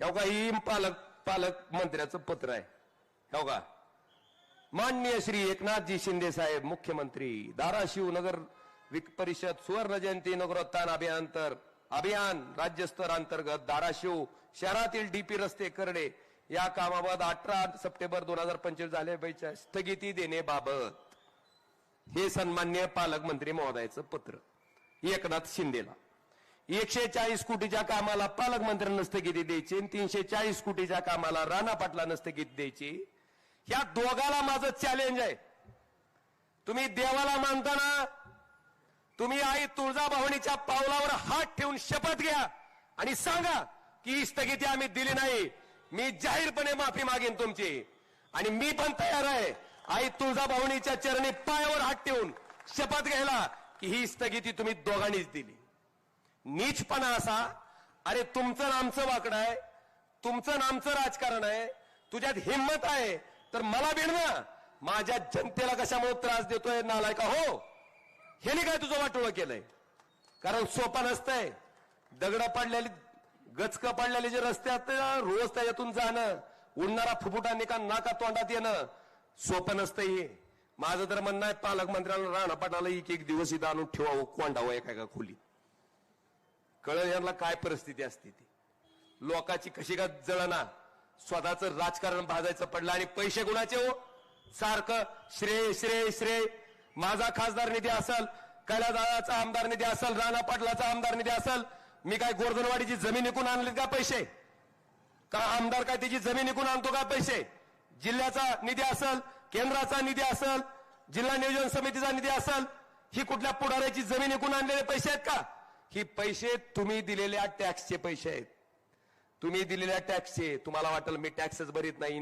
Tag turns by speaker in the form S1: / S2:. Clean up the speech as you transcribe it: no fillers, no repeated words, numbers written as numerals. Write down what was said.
S1: हो का, ही पालक मंत्र्याचं पत्र आहे. हो का, माननीय श्री एकनाथजी शिंदे साहेब मुख्यमंत्री, धाराशिव नगर परिषद सुवर्ण जयंती नगरोत्थान अभियान राज्यस्तर अंतर्गत धाराशिव शहरातील डीपी रस्ते करडे या कामाबाबत 18 सप्टेंबर 2025 झालेल्या स्थगिती देण्याबाबत हे सन्माननीय पालकमंत्री महोदयाचं पत्र एकनाथ शिंदेला. 140 कोटीच्या कामाला पालकमंत्र्यांना स्थगिती द्यायची, 340 कोटीच्या कामाला राणा पाटलांना स्थगिती द्यायची. ह्या दोघाला माझं चॅलेंज आहे. तुम्ही देवाला मानताना तुम्ही आई तुळजाभवानीच्या पावलावर हात ठेवून शपथ घ्या आणि सांगा की ही स्थगिती आम्ही दिली नाही. मी जाहीरपणे माफी मागेन तुमची, आणि मी पण तयार आहे आई तुळजाभवानीच्या चरणी पायावर हात ठेवून शपथ घ्यायला की ही स्थगिती तुम्ही दोघांनीच दिली. नीचपणा असा, अरे तुमचं नामचं वाकडं आहे, तुमचं नामचं राजकारण आहे, तुझ्यात हिंमत आहे तर मला भेट ना, माझ्या जनतेला कशामुळे त्रास देतोय नालायका हो. ह्याने काय तुझं वाटोळं केलंय? कारण सोपं नसतंय. दगड पडलेली गचक पडलेले जे रस्ते असतात रोज त्याच्यातून जाणं, उडणारा फुफुटा नाका तोंडात येणं सोपं नसतं. हे माझं तर म्हणणं आहे पालकमंत्र्यांना राणा पाटलाला एक दिवस इथं आणून ठेवावं, कोंडावं एका खोलीत. कळलं यांना काय परिस्थिती असते ती. लोकांची कशी का जळना, स्वतःचं राजकारण भाजायचं पडलं आणि पैसे कुणाचे हो. सारखं श्रेय श्रेय श्रेय. माझा खासदार निधी असेल, कैलासदादाचा आमदार निधी असेल, राणा पाटलाचा आमदार निधी असेल. मी काय गोरधनवाडीची जमीन विकून आणलीत का पैसे? का आमदार काय त्याची जमीन विकून आणतो का पैसे? जिल्ह्याचा निधी असेल, केंद्राचा निधी असेल, जिल्हा नियोजन समितीचा निधी असेल, ही कुठल्या पुढाऱ्याची जमीन विकून आणलेले पैसे आहेत का? ही पैसे तुम्ही दिलेल्या टॅक्सचे पैसे आहेत. तुम्ही दिलेल्या टॅक्सचे. तुम्हाला वाटेल मी टॅक्सच भरीत नाही,